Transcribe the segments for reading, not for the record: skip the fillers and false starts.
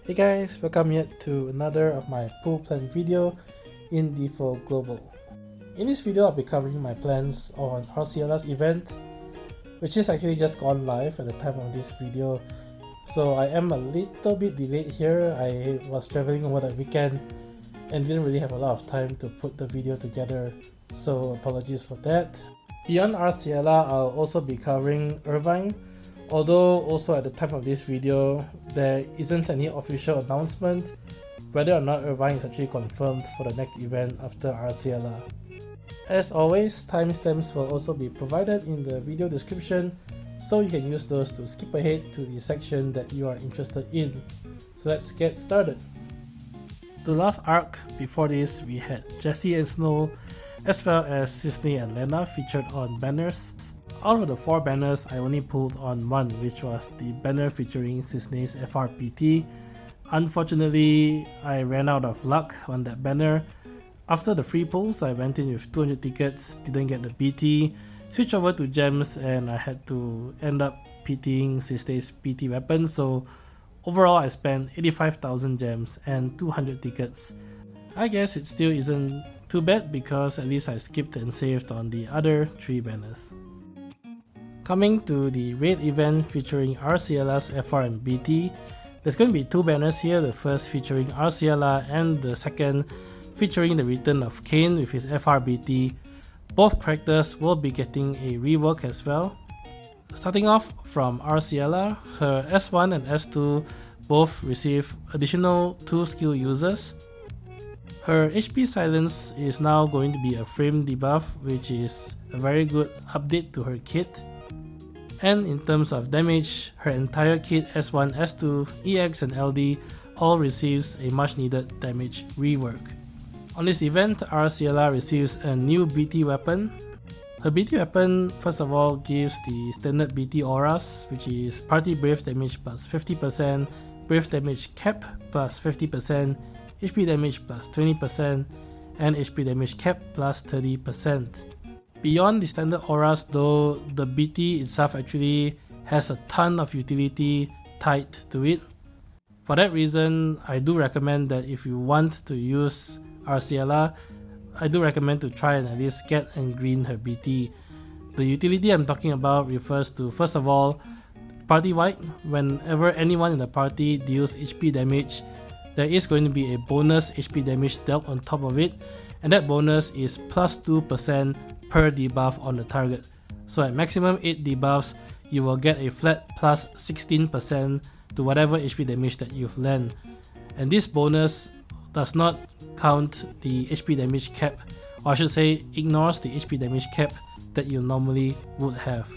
Hey guys, welcome yet to another of my pool plan video in Defo Global. In this video, I'll be covering my plans on RCLA's event, which is actually just gone live at the time of this video. So I am a little bit delayed here. I was traveling over the weekend and didn't really have a lot of time to put the video together, so apologies for that. Beyond RCLA, I'll also be covering Irvine, although also at the time of this video, there isn't any official announcement whether or not Irvine is actually confirmed for the next event after RCLA. As always, timestamps will also be provided in the video description, so you can use those to skip ahead to the section that you are interested in. So let's get started. The last arc before this, we had Jessie and Snow as well as Cysney and Lena featured on banners. Out of the 4 banners, I only pulled on one, which was the banner featuring Cysney's FRPT. Unfortunately, I ran out of luck on that banner. After the free pulls, I went in with 200 tickets, didn't get the BT, switched over to gems, and I had to end up PTing Cysney's PT weapon. So overall, I spent 85,000 gems and 200 tickets. I guess it still isn't too bad because at least I skipped and saved on the other 3 banners. Coming to the raid event featuring RCLA's FR and BT, there's going to be 2 banners here, the first featuring RCLA and the second featuring the return of Kayn with his FRBT. Both characters will be getting a rework as well. Starting off from RCLA, her S1 and S2 both receive additional 2 skill users. Her HP silence is now going to be a frame debuff, which is a very good update to her kit. And in terms of damage, her entire kit S1, S2, EX and LD all receives a much needed damage rework. On this event, RCLA receives a new BT weapon. Her BT weapon first of all gives the standard BT auras, which is party brave damage plus 50%, brave damage cap plus 50%, HP damage plus 20%, and HP damage cap plus 30%. Beyond the standard auras though, the BT itself actually has a ton of utility tied to it. For that reason, I do recommend that if you want to use RCLA, I do recommend to try and at least get and green her BT. The utility I'm talking about refers to, first of all, party wide. Whenever anyone in the party deals HP damage, there is going to be a bonus HP damage dealt on top of it, and that bonus is plus 2% per debuff on the target. So at maximum 8 debuffs, you will get a flat plus 16% to whatever HP damage that you've land. And this bonus does not count the HP damage cap, or I should say ignores the HP damage cap that you normally would have.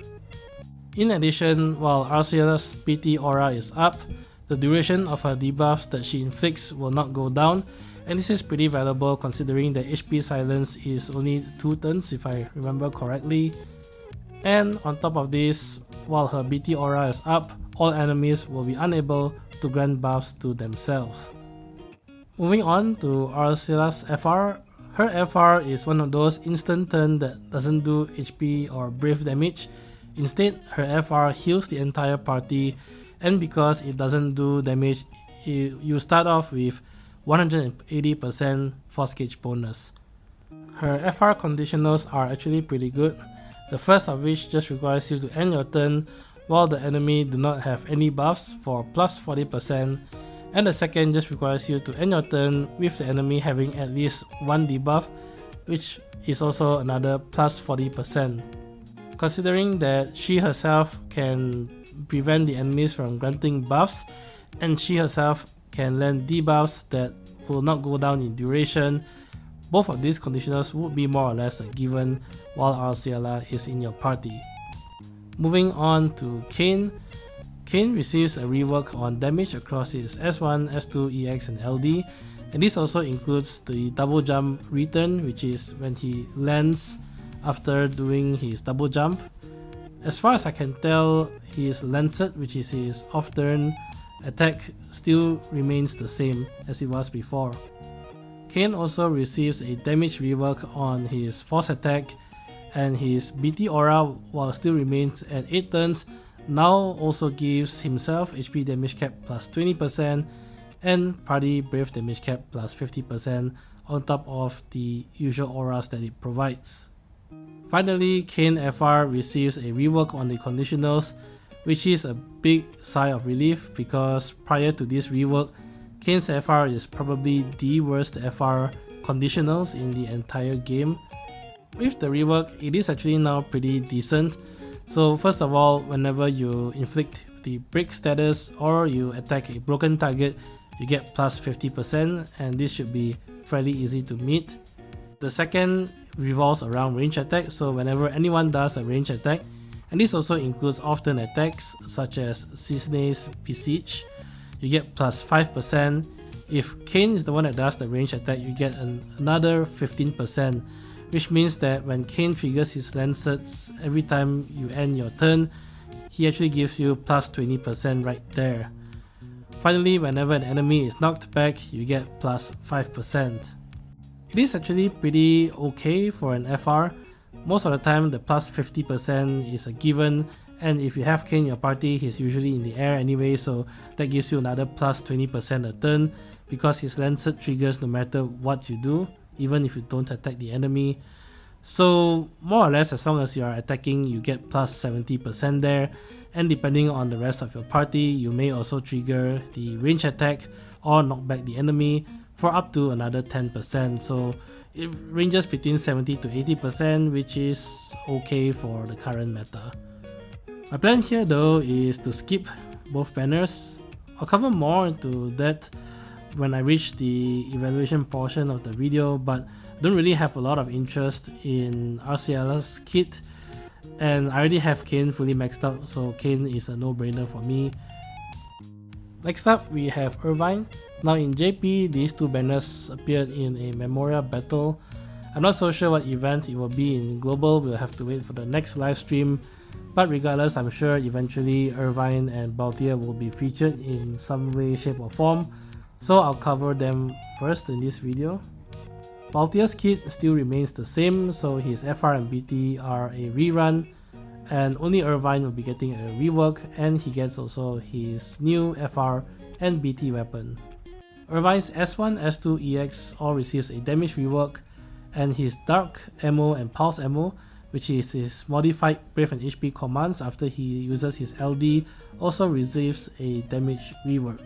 In addition, while RCLA's PT aura is up, the duration of her debuffs that she inflicts will not go down, and this is pretty valuable considering that HP silence is only 2 turns if I remember correctly. And on top of this, while her BT aura is up, all enemies will be unable to grant buffs to themselves. Moving on to RCLA's FR, her FR is one of those instant turn that doesn't do HP or brave damage. Instead, her FR heals the entire party, and because it doesn't do damage, you start off with 180% force gauge bonus. Her FR conditionals are actually pretty good, the first of which just requires you to end your turn while the enemy do not have any buffs for plus 40%, and the second just requires you to end your turn with the enemy having at least 1 debuff, which is also another plus 40%. Considering that she herself can prevent the enemies from granting buffs, and she herself can land debuffs that will not go down in duration, both of these conditionals would be more or less a given while RCLA is in your party. Moving on to Kayn. Kayn receives a rework on damage across his S1, S2, EX and LD, and this also includes the double jump return, which is when he lands after doing his double jump. As far as I can tell, his Lancet, which is his off-turn attack, still remains the same as it was before. Kayn also receives a damage rework on his force attack, and his BT aura, while still remains at 8 turns, now also gives himself HP damage cap plus 20%, and party brave damage cap plus 50% on top of the usual auras that it provides. Finally, Kayn FR receives a rework on the conditionals, which is a big sigh of relief because prior to this rework, Kayn's FR is probably the worst FR conditionals in the entire game. With the rework, it is actually now pretty decent. So first of all, whenever you inflict the break status or you attack a broken target, you get plus 50%, and this should be fairly easy to meet. The second revolves around range attack, so whenever anyone does a range attack, and this also includes often attacks such as Cisne's Besiege, you get plus 5%. If Kayn is the one that does the range attack, you get another 15%, which means that when Kayn triggers his Lancets every time you end your turn, he actually gives you plus 20% right there. Finally, whenever an enemy is knocked back, you get plus 5%. It is actually pretty okay for an FR. Most of the time the plus 50% is a given, and if you have Kayn in your party, he's usually in the air anyway, so that gives you another plus 20% a turn because his Lancet triggers no matter what you do, even if you don't attack the enemy. So more or less, as long as you are attacking, you get plus 70% there, and depending on the rest of your party, you may also trigger the range attack or knock back the enemy for up to another 10%. So it ranges between 70 to 80%, which is okay for the current meta. My plan here though is to skip both banners. I'll cover more into that when I reach the evaluation portion of the video, but I don't really have a lot of interest in RCL's kit, and I already have Kayn fully maxed out, so Kayn is a no-brainer for me. Next up, we have Irvine. Now in JP, these two banners appeared in a Memorial battle. I'm not so sure what event it will be in Global, we'll have to wait for the next live stream. But regardless, I'm sure eventually Irvine and Baltier will be featured in some way, shape or form, so I'll cover them first in this video. Baltier's kit still remains the same, so his FR and BT are a rerun, and only Irvine will be getting a rework, and he gets also his new FR and BT weapon. Irvine's S1, S2, EX all receives a damage rework, and his Dark Ammo and Pulse Ammo, which is his modified Brave and HP commands after he uses his LD, also receives a damage rework.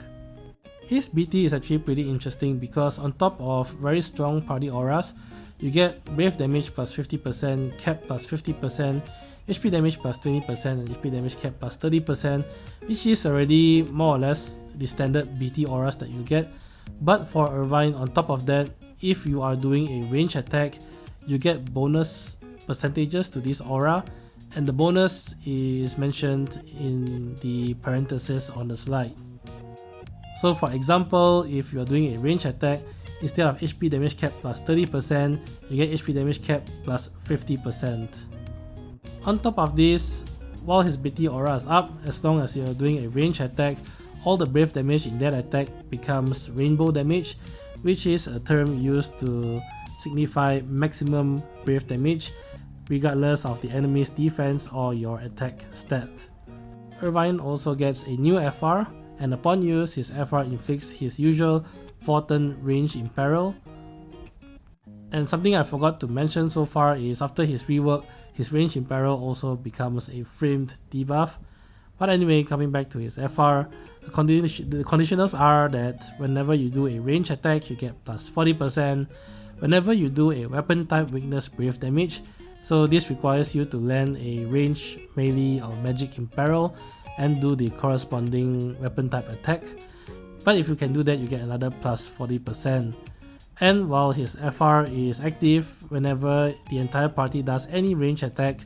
His BT is actually pretty interesting because on top of very strong party auras, you get Brave damage plus 50%, Cap plus 50%, HP damage plus 20% and HP damage cap plus 30%, which is already more or less the standard BT auras that you get. But for Irvine, on top of that, if you are doing a range attack, you get bonus percentages to this aura, and the bonus is mentioned in the parenthesis on the slide. So for example, if you are doing a range attack, instead of HP damage cap plus 30%, you get HP damage cap plus 50%. On top of this, while his BT aura is up, as long as you are doing a range attack, all the brave damage in that attack becomes rainbow damage, which is a term used to signify maximum brave damage regardless of the enemy's defense or your attack stat. Irvine also gets a new FR, and upon use, his FR inflicts his usual 4-turn range in peril. And something I forgot to mention so far is after his rework, his range in peril also becomes a framed debuff. But anyway, coming back to his FR, the conditionals are that whenever you do a range attack, you get plus 40%. Whenever you do a weapon type weakness brave damage, so this requires you to land a range, melee or magic in peril and do the corresponding weapon type attack. But if you can do that, you get another plus 40%. And while his FR is active, whenever the entire party does any range attack,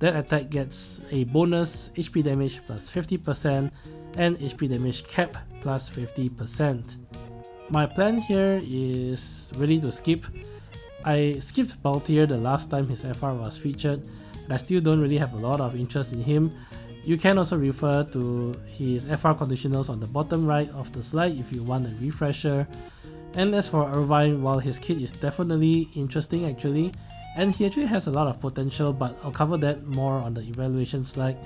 that attack gets a bonus HP damage plus 50% and HP damage cap plus 50%. My plan here is really to skip. I skipped Baltier the last time his FR was featured, and I still don't really have a lot of interest in him. You can also refer to his FR conditionals on the bottom right of the slide if you want a refresher. And as for Irvine, while his kit is definitely interesting and he actually has a lot of potential, but I'll cover that more on the evaluation slide.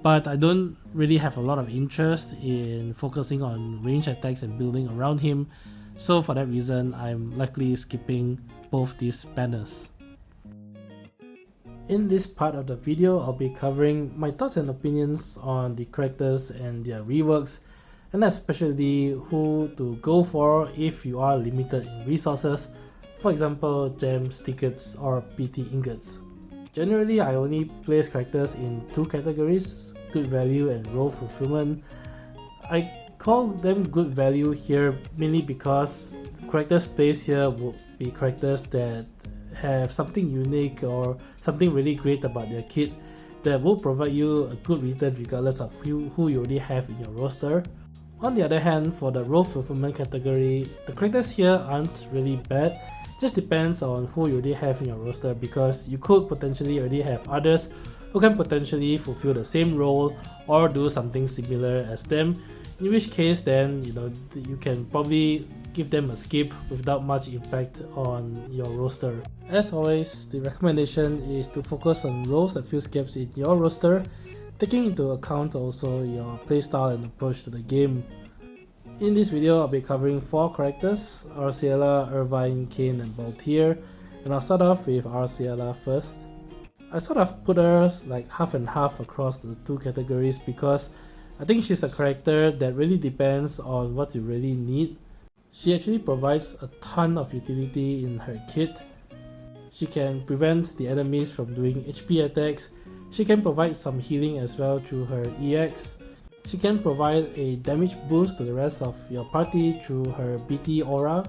but I don't really have a lot of interest in focusing on range attacks and building around him, so for that reason I'm likely skipping both these banners. In this part of the video, I'll be covering my thoughts and opinions on the characters and their reworks, and especially who to go for if you are limited in resources, for example gems, tickets or PT ingots. Generally, I only place characters in two categories, good value and role fulfillment. I call them good value here mainly because characters placed here will be characters that have something unique or something really great about their kit that will provide you a good return regardless of who you already have in your roster. On the other hand, for the role fulfillment category, the characters here aren't really bad, just depends on who you already have in your roster, because you could potentially already have others who can potentially fulfill the same role or do something similar as them, in which case then you can probably give them a skip without much impact on your roster. As always, the recommendation is to focus on roles that fill gaps in your roster, taking into account also your playstyle and approach to the game. In this video, I'll be covering 4 characters: Arciela, Irvine, Kayn and Balthier, and I'll start off with Arciela first. I sort of put her like half and half across the two categories because I think she's a character that really depends on what you really need. She actually provides a ton of utility in her kit. She can prevent the enemies from doing HP attacks, she can provide some healing as well through her EX, she can provide a damage boost to the rest of your party through her BT aura,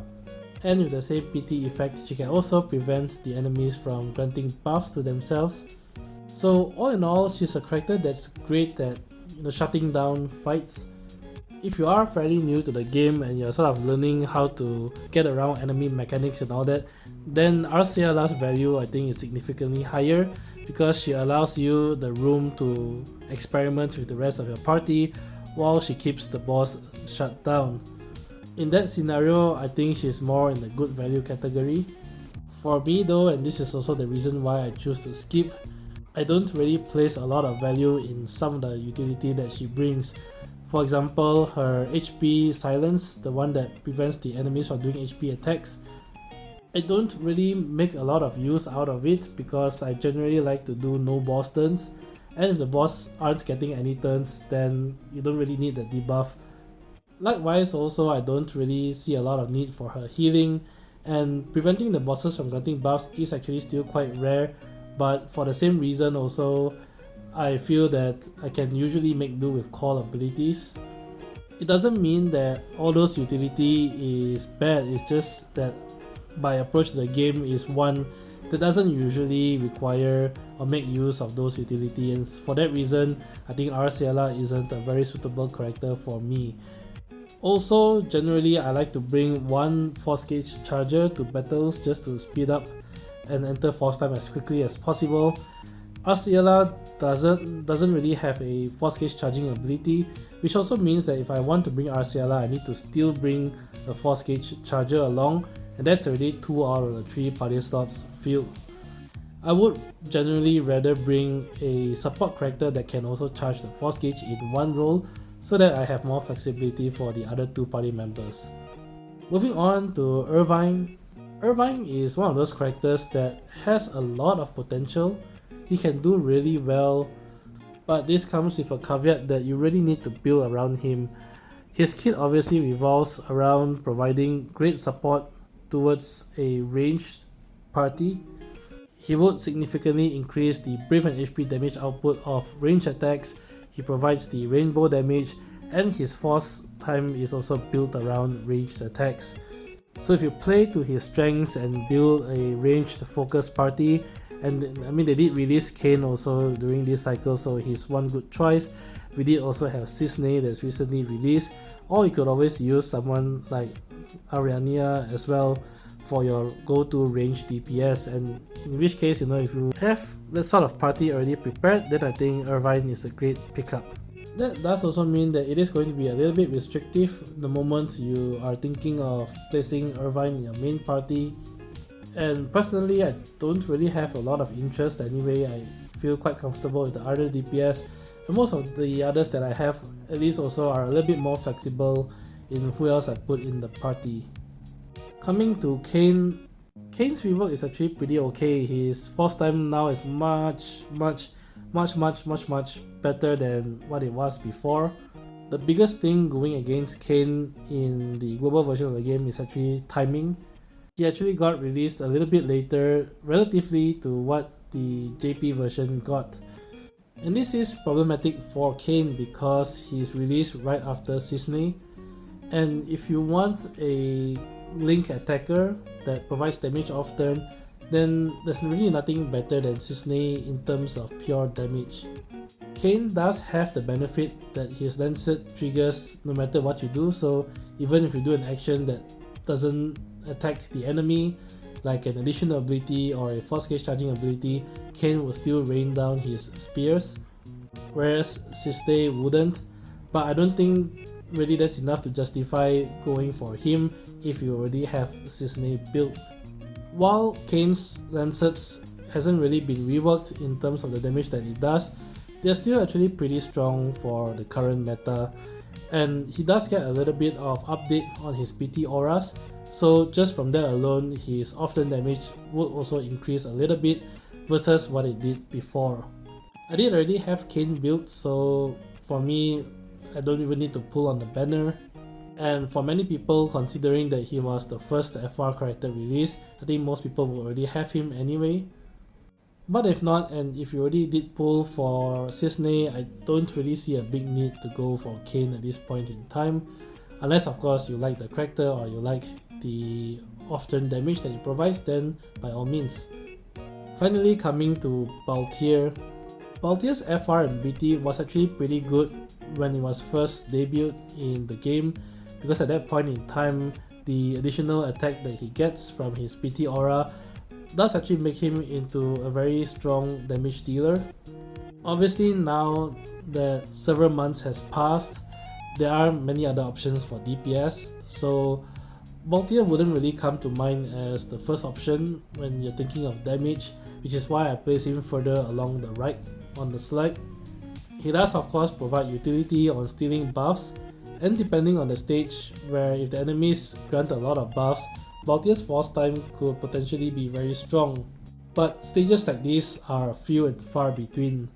and with the same BT effect she can also prevent the enemies from granting buffs to themselves. So all in all, she's a character that's great at shutting down fights. If you are fairly new to the game and you're sort of learning how to get around enemy mechanics and all that, then Arciela's value I think is significantly higher because she allows you the room to experiment with the rest of your party while she keeps the boss shut down. In that scenario, I think she's more in the good value category. For me though, and this is also the reason why I choose to skip, I don't really place a lot of value in some of the utility that she brings. For example, her HP silence, the one that prevents the enemies from doing HP attacks. I don't really make a lot of use out of it because I generally like to do no boss turns, and if the boss aren't getting any turns, then you don't really need the debuff. Likewise also, I don't really see a lot of need for her healing, and preventing the bosses from granting buffs is actually still quite rare, but for the same reason also, I feel that I can usually make do with call abilities. It doesn't mean that all those utility is bad, it's just that my approach to the game is one that doesn't usually require or make use of those utility, and for that reason I think Arciela isn't a very suitable character for me. Also, generally I like to bring one Force Gauge Charger to battles just to speed up and enter force time as quickly as possible. Arciela doesn't really have a Force Gauge charging ability, which also means that if I want to bring Arciela, I need to still bring a Force Gauge Charger along, and that's already 2 out of the 3 party slots filled. I would generally rather bring a support character that can also charge the Force Gauge in one roll so that I have more flexibility for the other 2 party members. Moving on to Irvine. Irvine is one of those characters that has a lot of potential. He can do really well, but this comes with a caveat that you really need to build around him. His kit obviously revolves around providing great support towards a ranged party. He would significantly increase the breath and HP damage output of ranged attacks, he provides the rainbow damage, and his force time is also built around ranged attacks. So if you play to his strengths and build a ranged focused party, and I mean they did release Kayn also during this cycle, so he's one good choice. We did also have Cisne that's recently released, or you could always use someone like Ariania as well for your go-to range DPS, and in which case if you have that sort of party already prepared, then I think Irvine is a great pickup. That does also mean that it is going to be a little bit restrictive the moment you are thinking of placing Irvine in your main party, and personally I don't really have a lot of interest anyway. I feel quite comfortable with the other DPS, and most of the others that I have at least also are a little bit more flexible in who else I put in the party. Coming to Kayn, Kayn's rework is actually pretty okay. His force time now is much better than what it was before. The biggest thing going against Kayn in the global version of the game is actually timing. He actually got released a little bit later relatively to what the JP version got. And this is problematic for Kayn because he's released right after Cissnei. And if you want a Link attacker that provides damage off turn, then there's really nothing better than Cissnei in terms of pure damage. Kayn does have the benefit that his Lancet triggers no matter what you do, so even if you do an action that doesn't attack the enemy, like an additional ability or a force cage charging ability, Kayn will still rain down his spears, whereas Cissnei wouldn't. But I don't think really that's enough to justify going for him if you already have Cissnei built. While Kayn's Lancets hasn't really been reworked in terms of the damage that it does, they're still actually pretty strong for the current meta, and he does get a little bit of update on his PT auras, so just from that alone his off-turn damage would also increase a little bit versus what it did before. I did already have Kayn built, so for me I don't even need to pull on the banner. And for many people, considering that he was the first FR character released, I think most people will already have him anyway. But if not, and if you already did pull for Cissnei, I don't really see a big need to go for Kayn at this point in time. Unless of course you like the character or you like the off-turn damage that he provides, then by all means. Finally, coming to Balthier. Balthier's FR and BT was actually pretty good when it was first debuted in the game, because at that point in time the additional attack that he gets from his PT aura does actually make him into a very strong damage dealer. Obviously now that several months has passed, there are many other options for DPS, so Balthier wouldn't really come to mind as the first option when you're thinking of damage, which is why I place him further along the right on the slide. He does of course provide utility on stealing buffs, and depending on the stage, where if the enemies grant a lot of buffs, Balthier's force time could potentially be very strong. But stages like these are few and far between,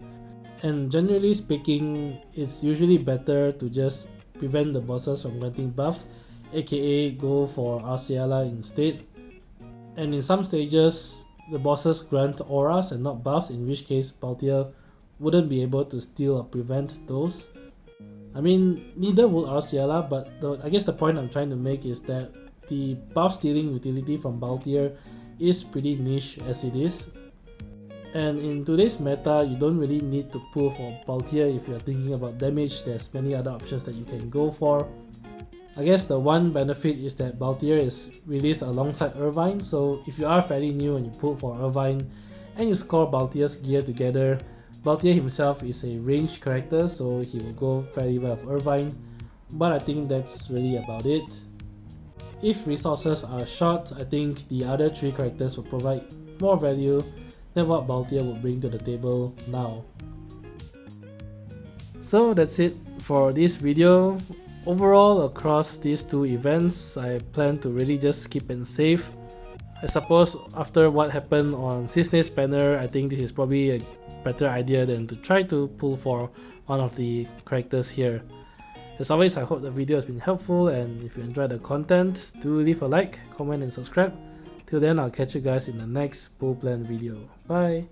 and generally speaking, it's usually better to just prevent the bosses from granting buffs, aka go for Arceala instead. And in some stages, the bosses grant auras and not buffs, in which case Balthier wouldn't be able to steal or prevent those. I mean, neither would Arceala, but I guess the point I'm trying to make is that the buff stealing utility from Balthier is pretty niche as it is. And in today's meta, you don't really need to pull for Balthier if you're thinking about damage. There's many other options that you can go for. I guess the one benefit is that Balthier is released alongside Irvine, so if you are fairly new and you pull for Irvine and you score Balthier's gear together, Balthier himself is a ranged character, so he will go fairly well with Irvine, but I think that's really about it. If resources are short, I think the other three characters will provide more value than what Balthier will bring to the table now. So that's it for this video. Overall, across these two events, I plan to really just keep and save. I suppose after what happened on Cissnei's banner, I think this is probably a better idea than to try to pull for one of the characters here. As always, I hope the video has been helpful, and if you enjoyed the content, do leave a like, comment and subscribe. Till then, I'll catch you guys in the next pool plan video. Bye!